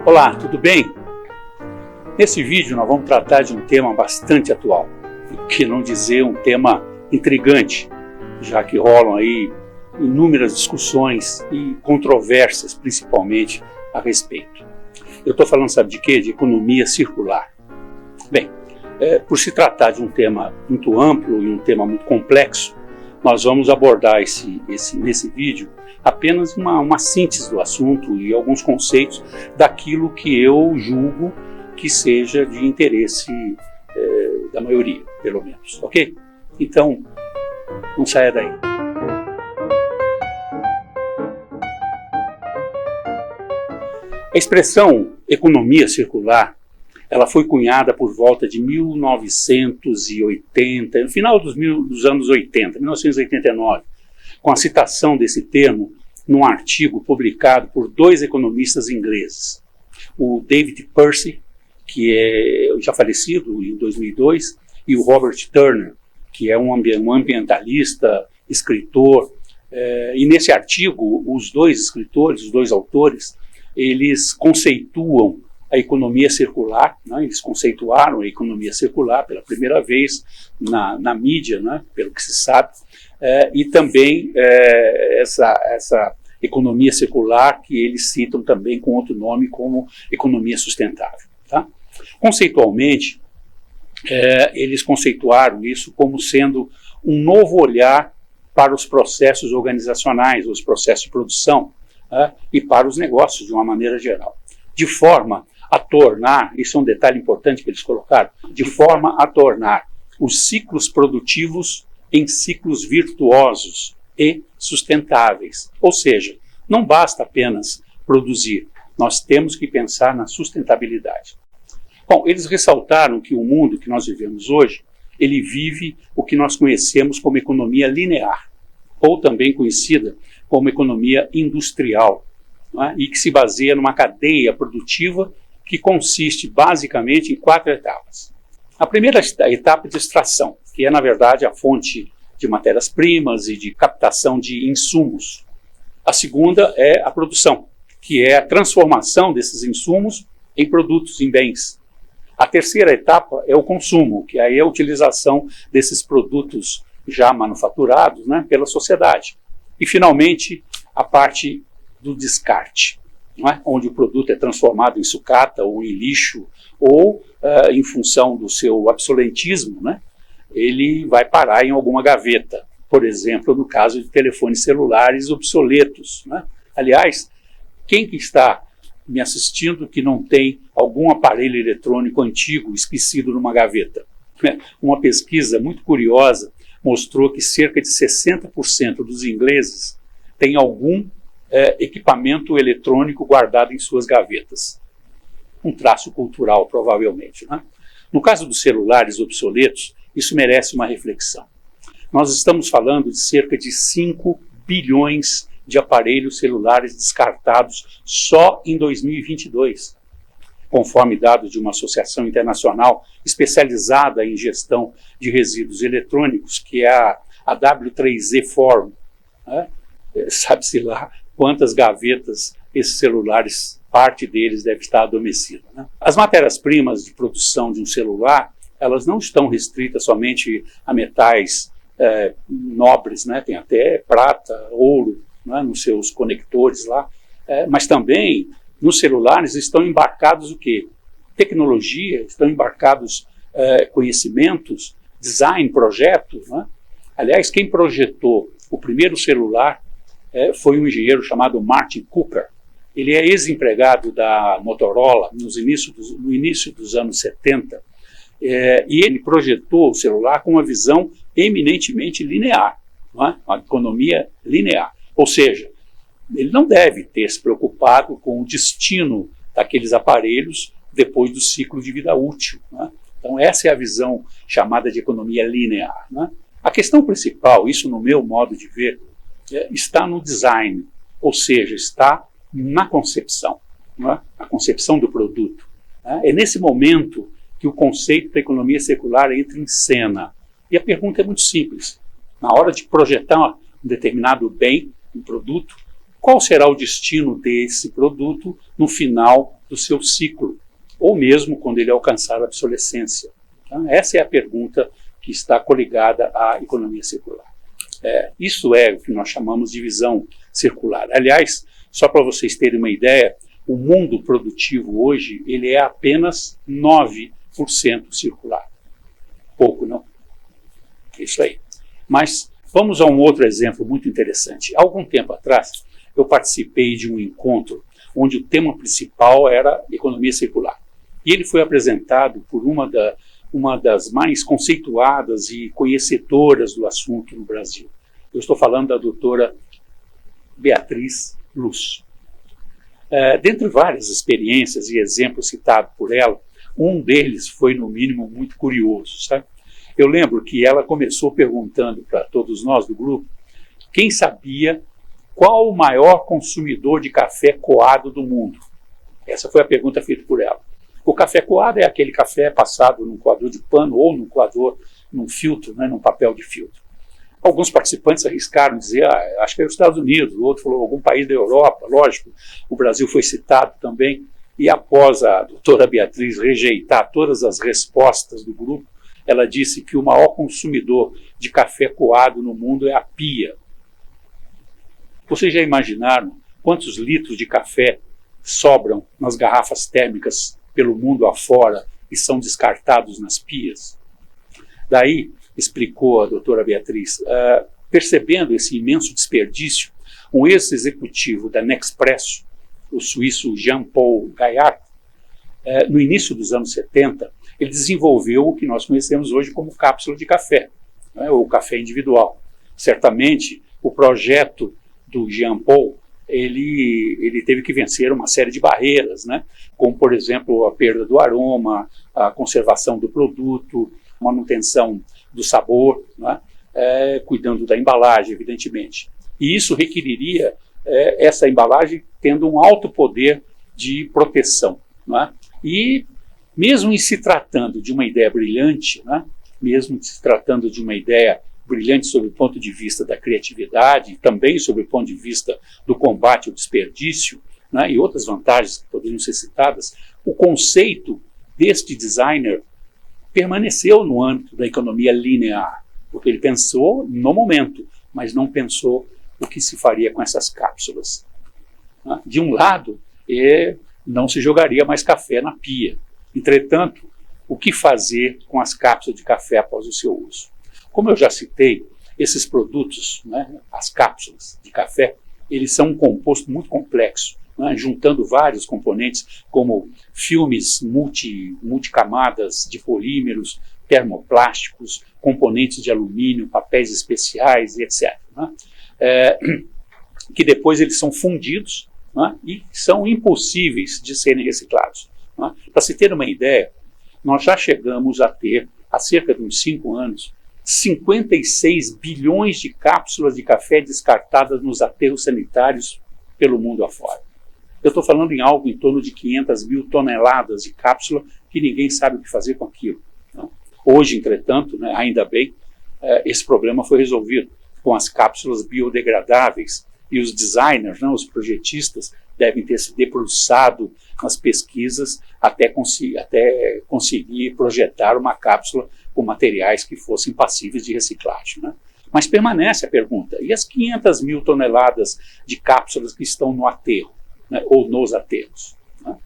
Olá, tudo bem? Nesse vídeo nós vamos tratar de um tema bastante atual, por que não dizer um tema intrigante, já que rolam aí inúmeras discussões e controvérsias, principalmente a respeito. Eu estou falando, sabe de quê? De economia circular. Bem, por se tratar de um tema muito amplo e um tema muito complexo, nós vamos abordar nesse vídeo apenas uma síntese do assunto e alguns conceitos daquilo que eu julgo que seja de interesse da maioria, pelo menos, ok? Então, não saia daí. A expressão economia circular, ela foi cunhada por volta de 1980, no final dos anos 80, 1989, com a citação desse termo num artigo publicado por dois economistas ingleses, o David Percy, que é já falecido em 2002, e o Robert Turner, que é um ambientalista, escritor. E nesse artigo, os dois escritores, os dois autores, eles conceituam a economia circular, né? Eles conceituaram a economia circular pela primeira vez na mídia, né? Pelo que se sabe, e também essa economia circular que eles citam também com outro nome como economia sustentável. Tá? Conceitualmente, eles conceituaram isso como sendo um novo olhar para os processos organizacionais, os processos de produção, e para os negócios de uma maneira geral, de forma a tornar, isso é um detalhe importante que eles colocaram, de forma a tornar os ciclos produtivos em ciclos virtuosos e sustentáveis. Ou seja, não basta apenas produzir, nós temos que pensar na sustentabilidade. Bom, eles ressaltaram que o mundo que nós vivemos hoje, ele vive o que nós conhecemos como economia linear, ou também conhecida como economia industrial, né, e que se baseia numa cadeia produtiva que consiste basicamente em 4 etapas. A primeira etapa de extração, que é na verdade a fonte de matérias-primas e de captação de insumos. A segunda é a produção, que é a transformação desses insumos em produtos, em bens. A terceira etapa é o consumo, que aí é a utilização desses produtos já manufaturados, né, pela sociedade. E, finalmente, a parte do descarte, não é? Onde o produto é transformado em sucata ou em lixo, ou, em função do seu obsoletismo, né, ele vai parar em alguma gaveta. Por exemplo, no caso de telefones celulares obsoletos, né? Aliás, quem que está me assistindo que não tem algum aparelho eletrônico antigo esquecido numa gaveta? Uma pesquisa muito curiosa mostrou que cerca de 60% dos ingleses têm algum equipamento eletrônico guardado em suas gavetas. Um traço cultural, provavelmente, né? No caso dos celulares obsoletos, isso merece uma reflexão. Nós estamos falando de cerca de 5 bilhões de aparelhos celulares descartados só em 2022, conforme dados de uma associação internacional especializada em gestão de resíduos eletrônicos, que é a W3Z Forum, né? Sabe-se lá quantas gavetas esses celulares, parte deles deve estar adormecida, né? As matérias-primas de produção de um celular, elas não estão restritas somente a metais nobres, né? Tem até prata, ouro, né? Nos seus conectores lá, mas também nos celulares estão embarcados o quê? Tecnologia, estão embarcados conhecimentos, design, projetos, né? Aliás, quem projetou o primeiro celular foi um engenheiro chamado Martin Cooper. Ele é ex-empregado da Motorola no início dos anos 70, e ele projetou o celular com uma visão eminentemente linear, não é? Uma economia linear. Ou seja, ele não deve ter se preocupado com o destino daqueles aparelhos depois do ciclo de vida útil, né? Então essa é a visão chamada de economia linear, né? A questão principal, isso no meu modo de ver, está no design, ou seja, está na concepção, não é? A concepção do produto. É nesse momento que o conceito da economia circular entra em cena. E a pergunta é muito simples. Na hora de projetar um determinado bem, um produto, qual será o destino desse produto no final do seu ciclo, ou mesmo quando ele alcançar a obsolescência. Então, essa é a pergunta que está coligada à economia circular. Isso é o que nós chamamos de visão circular. Aliás, só para vocês terem uma ideia, o mundo produtivo hoje ele é apenas 9% circular. Pouco, não? Isso aí. Mas vamos a um outro exemplo muito interessante. Há algum tempo atrás, eu participei de um encontro onde o tema principal era economia circular. E ele foi apresentado por uma das mais conceituadas e conhecedoras do assunto no Brasil. Eu estou falando da doutora Beatriz Luz. Dentre várias experiências e exemplos citados por ela, um deles foi, no mínimo, muito curioso. Sabe? Eu lembro que ela começou perguntando para todos nós do grupo quem sabia qual o maior consumidor de café coado do mundo. Essa foi a pergunta feita por ela. O café coado é aquele café passado num coador de pano ou num coador, num filtro, né, num papel de filtro. Alguns participantes arriscaram dizer, acho que é os Estados Unidos, o outro falou algum país da Europa, lógico, o Brasil foi citado também. E após a doutora Beatriz rejeitar todas as respostas do grupo, ela disse que o maior consumidor de café coado no mundo é a pia. Vocês já imaginaram quantos litros de café sobram nas garrafas térmicas pelo mundo afora e são descartados nas pias? Daí, explicou a doutora Beatriz, percebendo esse imenso desperdício, um ex-executivo da Nespresso, o suíço Jean-Paul Gaillard, no início dos anos 70, ele desenvolveu o que nós conhecemos hoje como cápsula de café, né, ou café individual. Certamente, o projeto do Jean-Paul, ele teve que vencer uma série de barreiras, né, como, por exemplo, a perda do aroma, a conservação do produto, manutenção do sabor, né, cuidando da embalagem, evidentemente. E isso requeriria essa embalagem tendo um alto poder de proteção. Né? E mesmo em se tratando de uma ideia brilhante, né, mesmo se tratando de uma ideia brilhante sob o ponto de vista da criatividade, também sob o ponto de vista do combate ao desperdício, né, e outras vantagens que poderiam ser citadas, o conceito deste designer permaneceu no âmbito da economia linear, porque ele pensou no momento, mas não pensou o que se faria com essas cápsulas. De um lado, não se jogaria mais café na pia. Entretanto, o que fazer com as cápsulas de café após o seu uso? Como eu já citei, esses produtos, né, as cápsulas de café, eles são um composto muito complexo, né, juntando vários componentes, como filmes multicamadas de polímeros, termoplásticos, componentes de alumínio, papéis especiais, etc. Né, que depois eles são fundidos, né, e são impossíveis de serem reciclados. Né. Para se ter uma ideia, nós já chegamos a ter, há cerca de uns 5 anos, 56 bilhões de cápsulas de café descartadas nos aterros sanitários pelo mundo afora. Eu estou falando em algo em torno de 500 mil toneladas de cápsula que ninguém sabe o que fazer com aquilo. Né. Hoje, entretanto, né, ainda bem, esse problema foi resolvido com as cápsulas biodegradáveis, e os designers, né, os projetistas, devem ter se debruçado nas pesquisas até conseguir projetar uma cápsula com materiais que fossem passíveis de reciclagem. Né? Mas permanece a pergunta, e as 500 mil toneladas de cápsulas que estão no aterro, né, ou nos aterros? Né?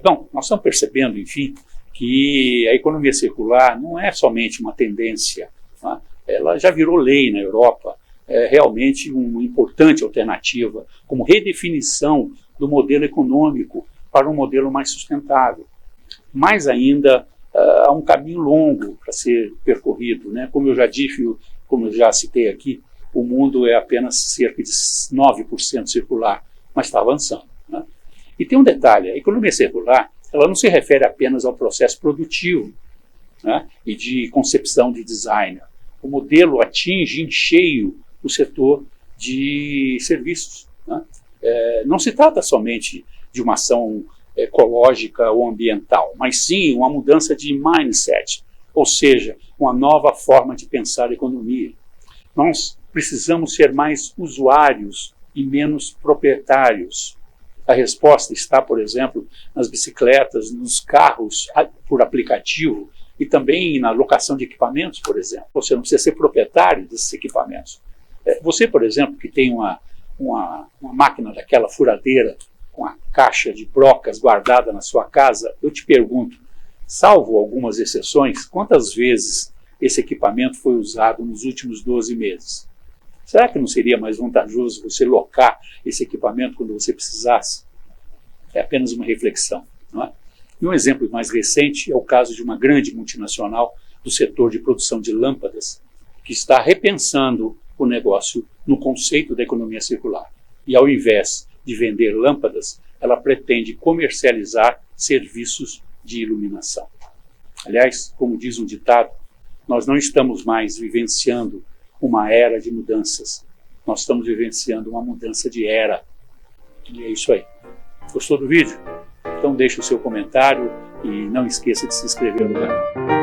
Bom, nós estamos percebendo, enfim, que a economia circular não é somente uma tendência, né? Ela já virou lei na Europa, é realmente uma importante alternativa como redefinição do modelo econômico para um modelo mais sustentável. Mais ainda, há um caminho longo para ser percorrido, né? Como eu já disse, como eu já citei aqui, o mundo é apenas cerca de 9% circular, mas está avançando. Né? E tem um detalhe, a economia circular ela não se refere apenas ao processo produtivo, né, e de concepção de designer. O modelo atinge em cheio o setor de serviços. Né? Não se trata somente de uma ação ecológica ou ambiental, mas sim uma mudança de mindset, ou seja, uma nova forma de pensar a economia. Nós precisamos ser mais usuários e menos proprietários. A resposta está, por exemplo, nas bicicletas, nos carros por aplicativo e também na locação de equipamentos, por exemplo. Você não precisa ser proprietário desses equipamentos. Você, por exemplo, que tem uma máquina daquela furadeira com a caixa de brocas guardada na sua casa, eu te pergunto, salvo algumas exceções, quantas vezes esse equipamento foi usado nos últimos 12 meses? Será que não seria mais vantajoso você locar esse equipamento quando você precisasse? É apenas uma reflexão, não é? E um exemplo mais recente é o caso de uma grande multinacional do setor de produção de lâmpadas, que está repensando o negócio no conceito da economia circular. E ao invés de vender lâmpadas, ela pretende comercializar serviços de iluminação. Aliás, como diz um ditado, nós não estamos mais vivenciando uma era de mudanças. Nós estamos vivenciando uma mudança de era. E é isso aí. Gostou do vídeo? Então deixe o seu comentário e não esqueça de se inscrever no canal.